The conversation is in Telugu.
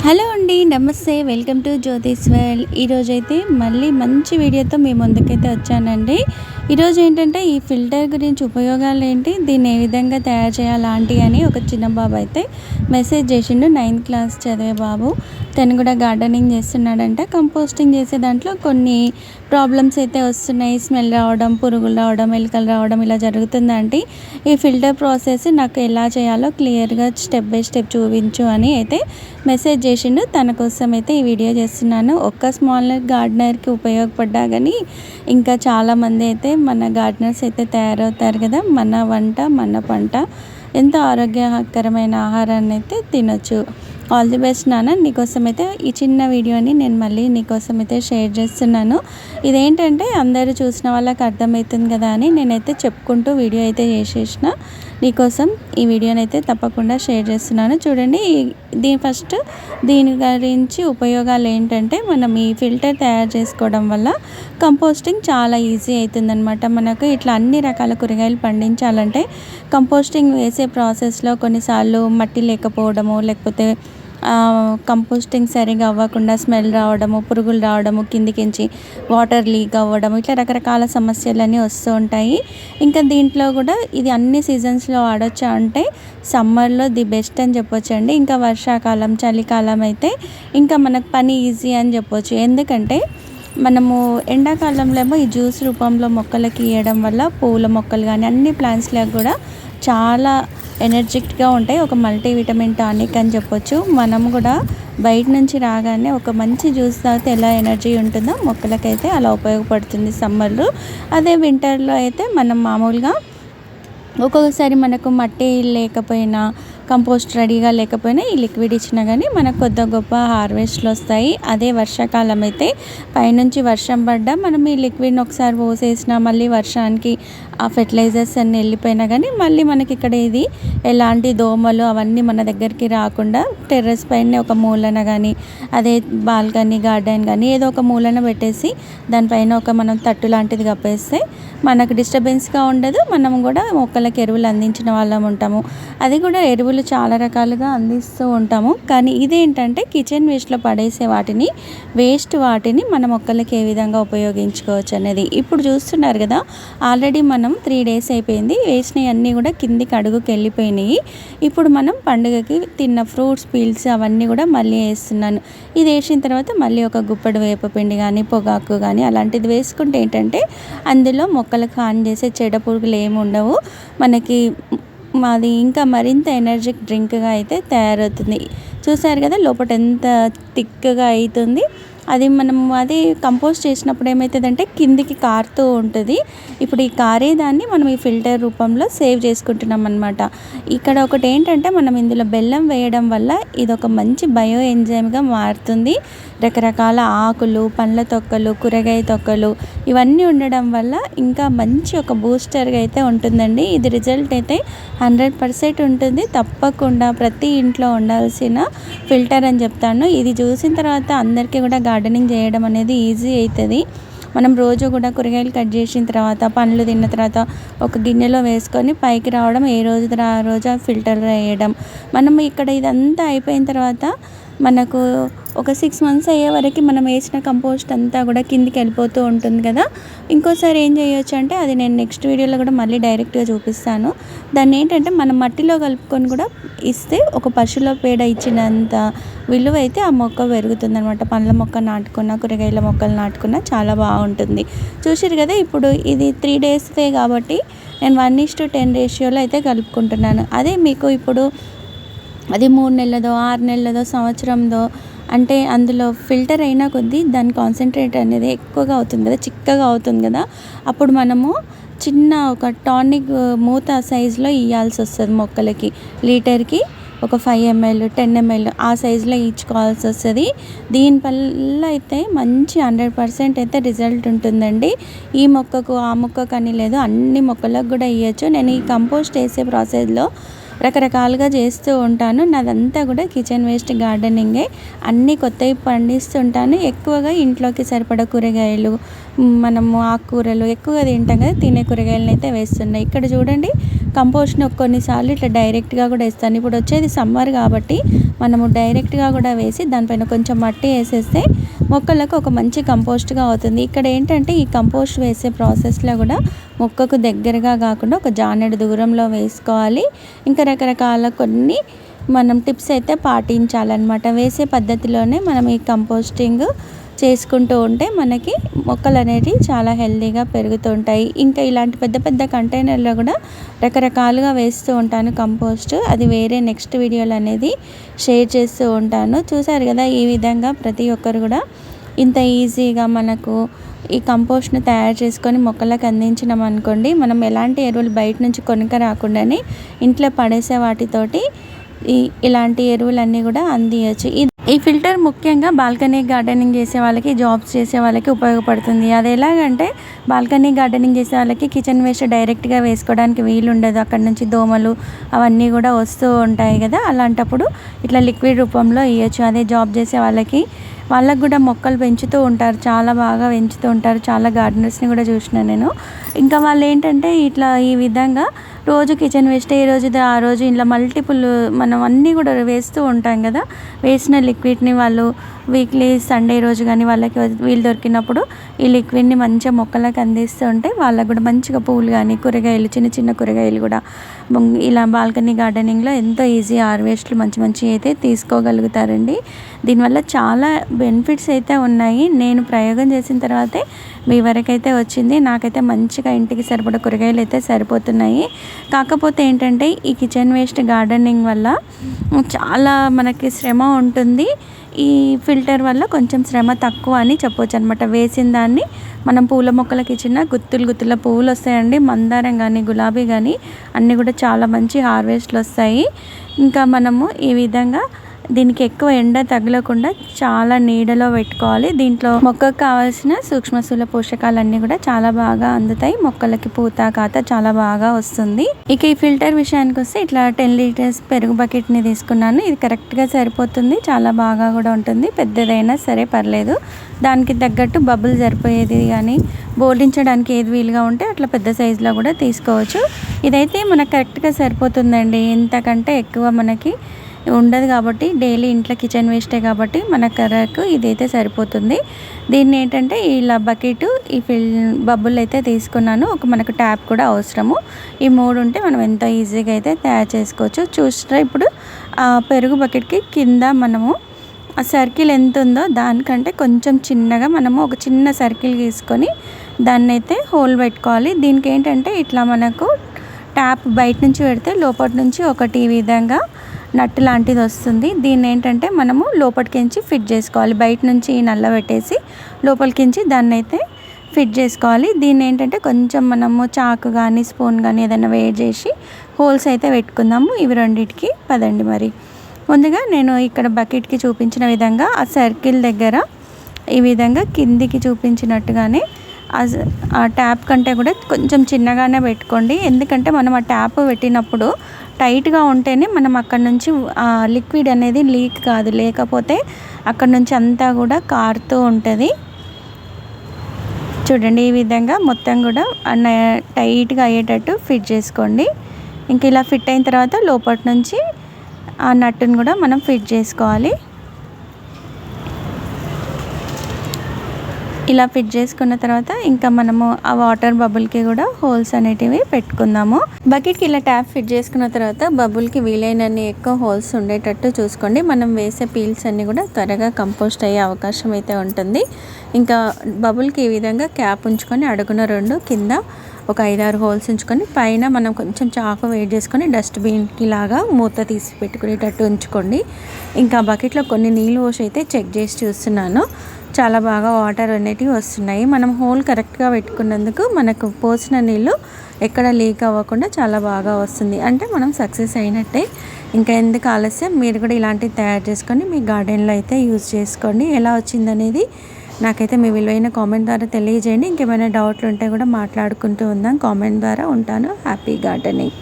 హలో అండి, నమస్తే. Welcome to Jyothish world. ఈరోజైతే మళ్ళీ మంచి వీడియోతో మీ ముందుకైతే వచ్చానండి. ఈరోజు ఏంటంటే ఈ ఫిల్టర్ గురించి ఉపయోగాలు ఏంటి, దీన్ని ఏ విధంగా తయారు చేయాలి ఆంటీ అని ఒక చిన్న బాబు అయితే మెసేజ్ చేసిండు. 9th క్లాస్ చదివే బాబు. తను కూడా గార్డెనింగ్ చేస్తున్నాడంట. కంపోస్టింగ్ చేసే దాంట్లో కొన్ని ప్రాబ్లమ్స్ అయితే వస్తున్నాయి. స్మెల్ రావడం, పురుగులు రావడం, ఎలుకలు రావడం ఇలా జరుగుతుందంటే ఈ ఫిల్టర్ ప్రాసెస్ నాకు ఎలా చేయాలో క్లియర్గా స్టెప్ బై స్టెప్ చూపించు అని అయితే మెసేజ్ చేసిండు. తన కోసం అయితే ఈ వీడియో చేస్తున్నాను. ఒక్క స్మాల్ గార్డెనర్కి ఉపయోగపడ్డా కానీ ఇంకా చాలామంది అయితే మన గార్డెనర్స్ అయితే తయారవుతారు కదా. మన వంట మన పంట, ఎంతో ఆరోగ్యకరమైన ఆహారాన్ని అయితే తినొచ్చు. ఆల్ ది బెస్ట్ నాన్న. నీకోసం అయితే ఈ చిన్న వీడియోని నేను మళ్ళీ నీకోసం అయితే షేర్ చేస్తున్నాను. ఇదేంటంటే అందరూ చూసిన వాళ్ళకి అర్థమవుతుంది కదా అని నేనైతే చెప్పుకుంటూ వీడియో అయితే చేసేసిన. నీకోసం ఈ వీడియోని అయితే తప్పకుండా షేర్ చేస్తున్నాను. చూడండి, దీని గురించి ఉపయోగాలు ఏంటంటే, మనం ఈ ఫిల్టర్ తయారు చేసుకోవడం వల్ల కంపోస్టింగ్ చాలా ఈజీ అవుతుందన్నమాట. మనకు ఇట్లా అన్ని రకాల కూరగాయలు పండించాలంటే కంపోస్టింగ్ వేసే ప్రాసెస్లో కొన్నిసార్లు మట్టి లేకపోవడము, లేకపోతే కంపోస్టింగ్ సరిగా అవ్వకుండా స్మెల్ రావడము, పురుగులు రావడము, కిందికించి వాటర్ లీక్ అవ్వడం, ఇట్లా రకరకాల సమస్యలన్నీ వస్తూ ఉంటాయి. ఇంకా దీంట్లో కూడా ఇది అన్ని సీజన్స్లో వాడొచ్చా అంటే సమ్మర్లో ది బెస్ట్ అని చెప్పొచ్చు అండి. ఇంకా వర్షాకాలం, చలికాలం అయితే ఇంకా మనకు పని ఈజీ అని చెప్పొచ్చు. ఎందుకంటే మనము ఎండాకాలంలో ఏమో ఈ జ్యూస్ రూపంలో మొక్కలకి ఇవ్వడం వల్ల పూల మొక్కలు కానీ అన్ని ప్లాంట్స్లకు కూడా చాలా ఎనర్జెటిక్గా ఉంటాయి. ఒక మల్టీవిటమిన్ టానిక్ అని చెప్పొచ్చు. మనం కూడా బయట నుంచి రాగానే ఒక మంచి జ్యూస్ తాగితే ఎలా ఎనర్జీ ఉంటుందో మొక్కలకైతే అలా ఉపయోగపడుతుంది సమ్మర్లో. అదే వింటర్లో అయితే మనం మామూలుగా ఒక్కొక్కసారి మనకు మట్టి లేకపోయినా, కంపోస్ట్ రెడీగా లేకపోయినా ఈ లిక్విడ్ ఇచ్చినా కానీ మనకు కొద్ది గొప్ప హార్వెస్ట్లు వస్తాయి. అదే వర్షాకాలం అయితే పైనుంచి వర్షం పడ్డా మనం ఈ లిక్విడ్ని ఒకసారి పోసేసినా మళ్ళీ వర్షానికి ఆ ఫెర్టిలైజర్స్ అన్నీ వెళ్ళిపోయినా కానీ మళ్ళీ మనకి ఇక్కడ ఇది ఎలాంటి దోమలు అవన్నీ మన దగ్గరికి రాకుండా టెర్రస్ పైన ఒక మూలన కానీ, అదే బాల్కనీ గార్డెన్ కానీ ఏదో ఒక మూలన పెట్టేసి దానిపైన ఒక మనం తట్టు లాంటిది కప్పేస్తే మనకు డిస్టర్బెన్స్గా ఉండదు. మనం కూడా మొక్కలకు ఎరువులు అందించిన వాళ్ళం ఉంటాము. అది కూడా ఎరువులు చాలా రకాలుగా అందిస్తూ ఉంటాము. కానీ ఇదేంటంటే కిచెన్ వేస్ట్లో పడేసే వాటిని మన మొక్కలకి ఏ విధంగా ఉపయోగించుకోవచ్చు అనేది ఇప్పుడు చూస్తున్నారు కదా. ఆల్రెడీ మనం 3 days అయిపోయింది. వేసినవి అన్నీ కూడా కిందికి అడుగుకి వెళ్ళిపోయినాయి. ఇప్పుడు మనం పండుగకి తిన్న ఫ్రూట్స్ పీల్స్ అవన్నీ కూడా మళ్ళీ వేస్తున్నాను. ఇది వేసిన తర్వాత మళ్ళీ ఒక గుప్పెడు వేపపిండి కానీ, పొగాకు కానీ అలాంటిది వేసుకుంటే ఏంటంటే అందులో మొక్కలకు హాని చేసే చెడ పురుగులు ఏమి ఉండవు. మనకి మాది ఇంకా మరింత ఎనర్జిక్ డ్రింక్గా అయితే తయారవుతుంది. చూసారు కదా లోపల ఎంత థిక్గా అవుతుంది. అది కంపోస్ట్ చేసినప్పుడు ఏమవుతుందంటే కిందికి కారుతూ ఉంటుంది. ఇప్పుడు ఈ కారేదాన్ని మనం ఈ ఫిల్టర్ రూపంలో సేవ్ చేసుకుంటున్నాం అన్నమాట. ఇక్కడ ఒకటి ఏంటంటే మనం ఇందులో బెల్లం వేయడం వల్ల ఇది ఒక మంచి బయో ఎంజైమ్గా మారుతుంది. రకరకాల ఆకులు, పండ్ల తొక్కలు, కూరగాయ తొక్కలు ఇవన్నీ ఉండడం వల్ల ఇంకా మంచి ఒక బూస్టర్గా అయితే ఉంటుందండి. ఇది రిజల్ట్ అయితే 100% ఉంటుంది. తప్పకుండా ప్రతి ఇంట్లో ఉండాల్సిన ఫిల్టర్ అని చెప్తాను. ఇది చూసిన తర్వాత అందరికీ కూడా గార్డెనింగ్ చేయడం అనేది ఈజీ అవుతుంది. మనం రోజు కూడా కూరగాయలు కట్ చేసిన తర్వాత, పండ్లు తిన్న తర్వాత ఒక గిన్నెలో వేసుకొని పైకి రావడం, ఏ రోజు ఆ రోజు ఫిల్టర్ వేయడం. మనం ఇక్కడ ఇదంతా అయిపోయిన తర్వాత మనకు ఒక 6 months అయ్యే వరకు మనం వేసిన కంపోస్ట్ అంతా కూడా కిందికి వెళ్ళిపోతూ ఉంటుంది కదా. ఇంకోసారి ఏం చేయొచ్చు అంటే అది నేను నెక్స్ట్ వీడియోలో కూడా మళ్ళీ డైరెక్ట్గా చూపిస్తాను. దాన్ని ఏంటంటే మనం మట్టిలో కలుపుకొని కూడా ఇస్తే ఒక పశువుల పేడ ఇచ్చినంత విలువ అయితే ఆ మొక్క పెరుగుతుంది అనమాట. పండ్ల మొక్క నాటుకున్న, కూరగాయల మొక్కలు నాటుకున్న చాలా బాగుంటుంది. చూసారు కదా. ఇప్పుడు ఇది 3 daysదే కాబట్టి నేను 1:10 రేషియోలో అయితే కలుపుకుంటున్నాను. అదే మీకు ఇప్పుడు అది 3 నెలలదో, 6 నెలలదో, సంవత్సరందో అంటే అందులో ఫిల్టర్ అయినా కొద్దీ దాని కాన్సన్ట్రేట్ అనేది ఎక్కువగా అవుతుంది కదా, చిక్కగా అవుతుంది కదా. అప్పుడు మనము చిన్న ఒక టానిక్ మూత సైజులో ఇవ్వాల్సి వస్తుంది మొక్కలకి. లీటర్కి ఒక 5 ml, 10 ml ఆ సైజులో ఇచ్చుకోవాల్సి వస్తుంది. దీనివల్ల అయితే మంచి 100% అయితే రిజల్ట్ ఉంటుందండి. ఈ మొక్కకు ఆ మొక్కకు అని లేదు, అన్ని మొక్కలకు కూడా ఇవ్వచ్చు. నేను ఈ కంపోస్ట్ వేసే ప్రాసెస్లో రకరకాలుగా చేస్తూ ఉంటాను. నాదంతా కూడా కిచెన్ వేస్ట్ గార్డెనింగే. అన్నీ కొత్తవి పండిస్తుంటాను. ఎక్కువగా ఇంట్లోకి సరిపడా కూరగాయలు, మనము ఆకుకూరలు ఎక్కువగా తింటాం కదా, తినే కూరగాయలను అయితే వేస్తున్నాయి. ఇక్కడ చూడండి కంపోస్ట్ని కొన్నిసార్లు ఇట్లా డైరెక్ట్గా కూడా వేస్తాను. ఇప్పుడు వచ్చేది సమ్మర్ కాబట్టి మనము డైరెక్ట్గా కూడా వేసి దానిపైన కొంచెం మట్టి వేసేస్తే మొక్కలకు ఒక మంచి కంపోస్ట్గా అవుతుంది. ఇక్కడ ఏంటంటే ఈ కంపోస్ట్ వేసే ప్రాసెస్లో కూడా మొక్కకు దగ్గరగా కాకుండా ఒక జానెడు దూరంలో వేసుకోవాలి. ఇంకా రకరకాల కొన్ని మనం టిప్స్ అయితే పాటించాలన్నమాట. వేసే పద్ధతిలోనే మనం ఈ కంపోస్టింగ్ చేసుకుంటూ ఉంటే మనకి మొక్కలు అనేటివి చాలా హెల్తీగా పెరుగుతూ ఉంటాయి. ఇంకా ఇలాంటి పెద్ద పెద్ద కంటైనర్లో కూడా రకరకాలుగా వేస్తూ ఉంటాను కంపోస్ట్. అది వేరే నెక్స్ట్ వీడియోలు అనేది షేర్ చేస్తూ ఉంటాను. చూసారు కదా, ఈ విధంగా ప్రతి ఒక్కరు కూడా ఇంత ఈజీగా మనకు ఈ కంపోస్ట్ని తయారు చేసుకొని మొక్కలకు అందించినాం అనుకోండి, మనం ఎలాంటి ఎరువులు బయట నుంచి కొనుక రాకుండానే ఇంట్లో పడేసే వాటితోటి ఇలాంటి ఎరువులన్నీ కూడా అందియచ్చు. ఈ ఫిల్టర్ ముఖ్యంగా బాల్కనీ గార్డెనింగ్ చేసే వాళ్ళకి, జాబ్స్ చేసే వాళ్ళకి ఉపయోగపడుతుంది. అది ఎలాగంటే బాల్కనీ గార్డెనింగ్ చేసే వాళ్ళకి కిచెన్ వేస్ట్ డైరెక్ట్గా వేసుకోవడానికి వీలు ఉండదు. అక్కడ నుంచి దోమలు అవన్నీ కూడా వస్తూ ఉంటాయి కదా, అలాంటప్పుడు ఇట్లా లిక్విడ్ రూపంలో ఇవ్వచ్చు. అదే జాబ్ చేసే వాళ్ళకి కూడా మొక్కలు పెంచుతూ ఉంటారు, చాలా బాగా పెంచుతూ ఉంటారు. చాలా గార్డెనర్స్ని కూడా చూసిన నేను. ఇంకా వాళ్ళు ఏంటంటే ఇట్లా ఈ విధంగా రోజు కిచెన్ వేస్ట్ ఈ రోజు ఆ రోజు ఇలా మల్టిపుల్ మనం అన్నీ కూడా వేస్తూ ఉంటాం కదా, వేసిన లిక్విడ్ని వాళ్ళు వీక్లీ సండే రోజు కానీ వాళ్ళకి వీలు దొరికినప్పుడు ఈ లిక్విడ్ని మంచిగా మొక్కలకు అందిస్తూ ఉంటే వాళ్ళకు కూడా మంచిగా పువ్వులు కానీ కూరగాయలు, చిన్న చిన్న కూరగాయలు కూడా ఇలా బాల్కనీ గార్డెనింగ్లో ఎంతో ఈజీ హార్వెస్ట్లు మంచి మంచి అయితే తీసుకోగలుగుతారండి. దీనివల్ల చాలా బెనిఫిట్స్ అయితే ఉన్నాయి. నేను ప్రయోగం చేసిన తర్వాతే మీ వరకైతే వచ్చింది. నాకైతే మంచిగా ఇంటికి సరిపడా కూరగాయలు అయితే సరిపోతున్నాయి. కాకపోతే ఏంటంటే ఈ కిచెన్ వేస్ట్ గార్డెనింగ్ వల్ల చాలా మనకి శ్రమ ఉంటుంది. ఈ ఫిల్టర్ వల్ల కొంచెం శ్రమ తక్కువ అని చెప్పొచ్చు అనమాట. వేసిన దాన్ని మనం పూల మొక్కలకి ఇచ్చిన గుత్తుల పువ్వులు వస్తాయండి. మందారం కానీ గులాబీ కానీ అన్నీ కూడా చాలా మంచి హార్వెస్ట్లు వస్తాయి. ఇంకా మనము ఈ విధంగా దీనికి ఎక్కువ ఎండ తగలకుండా చాలా నీడలో పెట్టుకోవాలి. దీంట్లో మొక్కకు కావాల్సిన సూక్ష్మస్థూల పోషకాలన్నీ కూడా చాలా బాగా అందుతాయి. మొక్కలకి పూత కాత చాలా బాగా వస్తుంది. ఇక ఈ ఫిల్టర్ విషయానికి వస్తే ఇట్లా 10 లీటర్స్ పెరుగు బకెట్ని తీసుకున్నాను. ఇది కరెక్ట్గా సరిపోతుంది, చాలా బాగా కూడా ఉంటుంది. పెద్దదైనా సరే పర్లేదు, దానికి తగ్గట్టు బబుల్ సరిపోయేది కానీ బోర్లించడానికి ఏది వీలుగా ఉంటే అట్లా పెద్ద సైజులో కూడా తీసుకోవచ్చు. ఇదైతే మనకు కరెక్ట్గా సరిపోతుందండి. ఇంతకంటే ఎక్కువ మనకి ఉండదు కాబట్టి డైలీ ఇంట్లో కిచెన్ వేస్టే కాబట్టి మన కర్రకు ఇదైతే సరిపోతుంది. దీన్ని ఏంటంటే ఇలా బకెట్ ఈ బబుల్ అయితే తీసుకున్నాను. మనకు ట్యాప్ కూడా అవసరము. ఈ 3 ఉంటే మనం ఎంతో ఈజీగా అయితే తయారు చేసుకోవచ్చు. చూస్తే ఇప్పుడు పెరుగు బకెట్కి కింద మనము ఆ సర్కిల్ ఎంత ఉందో దానికంటే కొంచెం చిన్నగా మనము ఒక చిన్న సర్కిల్ గీసుకొని దాన్ని అయితే హోల్ పెట్టుకోవాలి. దీనికి ఏంటంటే ఇట్లా మనకు ట్యాప్ బయట నుంచి పెడితే లోపటి నుంచి ఒకటి ఈ విధంగా నట్టు లాంటిది వస్తుంది. దీన్ని ఏంటంటే మనము లోపలికించి ఫిట్ చేసుకోవాలి. బయట నుంచి నల్ల పెట్టేసి లోపలికించి దాన్ని అయితే ఫిట్ చేసుకోవాలి. దీన్ని ఏంటంటే కొంచెం మనము చాకు కానీ స్పూన్ కానీ ఏదైనా వేడి చేసి హోల్స్ అయితే పెట్టుకుందాము. ఇవి రెండింటికి పదండి. మరి ముందుగా నేను ఇక్కడ బకెట్కి చూపించిన విధంగా ఆ సర్కిల్ దగ్గర ఈ విధంగా కిందికి చూపించినట్టుగానే ఆ ట్యాప్ కంటే కూడా కొంచెం చిన్నగానే పెట్టుకోండి. ఎందుకంటే మనం ఆ ట్యాప్ పెట్టినప్పుడు టైట్గా ఉంటేనే మనం అక్కడ నుంచి లిక్విడ్ అనేది లీక్ కాదు, లేకపోతే అక్కడ నుంచి అంతా కూడా కారుతూ ఉంటుంది. చూడండి, ఈ విధంగా మొత్తం కూడా టైట్గా అయ్యేటట్టు ఫిట్ చేసుకోండి. ఇంక ఇలా ఫిట్ అయిన తర్వాత లోపటి నుంచి ఆ నట్టును కూడా మనం ఫిట్ చేసుకోవాలి. ఇలా ఫిట్ చేసుకున్న తర్వాత ఇంకా మనము ఆ వాటర్ బబుల్కి కూడా హోల్స్ అనేటివి పెట్టుకుందాము. బకెట్కి ఇలా ట్యాప్ ఫిట్ చేసుకున్న తర్వాత బబుల్కి వీలైనన్ని ఎక్కువ హోల్స్ ఉండేటట్టు చూసుకోండి. మనం వేసే పీల్స్ అన్నీ కూడా త్వరగా కంపోస్ట్ అయ్యే అవకాశం అయితే ఉంటుంది. ఇంకా బబుల్కి ఈ విధంగా క్యాప్ ఉంచుకొని అడుగున 2 కింద ఒక 5-6 హోల్స్ ఉంచుకొని పైన మనం కొంచెం చాకు వేడి చేసుకొని డస్ట్బిన్కి లాగా మూత తీసి పెట్టుకునేటట్టు ఉంచుకోండి. ఇంకా బకెట్లో కొన్ని నీళ్ళు పోసి అయితే చెక్ చేసి చూస్తున్నాను. చాలా బాగా వాటర్ అనేటివి వస్తున్నాయి. మనం హోల్ కరెక్ట్గా పెట్టుకున్నందుకు మనకు పోసిన నీళ్ళు ఎక్కడ లీక్ అవ్వకుండా చాలా బాగా వస్తుంది. అంటే మనం సక్సెస్ అయినట్టే. ఇంకా ఎందుకు ఆలస్యం, మీరు కూడా ఇలాంటివి తయారు చేసుకొని మీ గార్డెన్లో అయితే యూజ్ చేసుకోండి. ఎలా వచ్చిందనేది నాకైతే మీ విలువైన కామెంట్ ద్వారా తెలియజేయండి. ఇంకేమైనా డౌట్లు ఉంటే కూడా మాట్లాడుకుంటూ ఉందాం కామెంట్ ద్వారా. ఉంటాను. Happy gardening.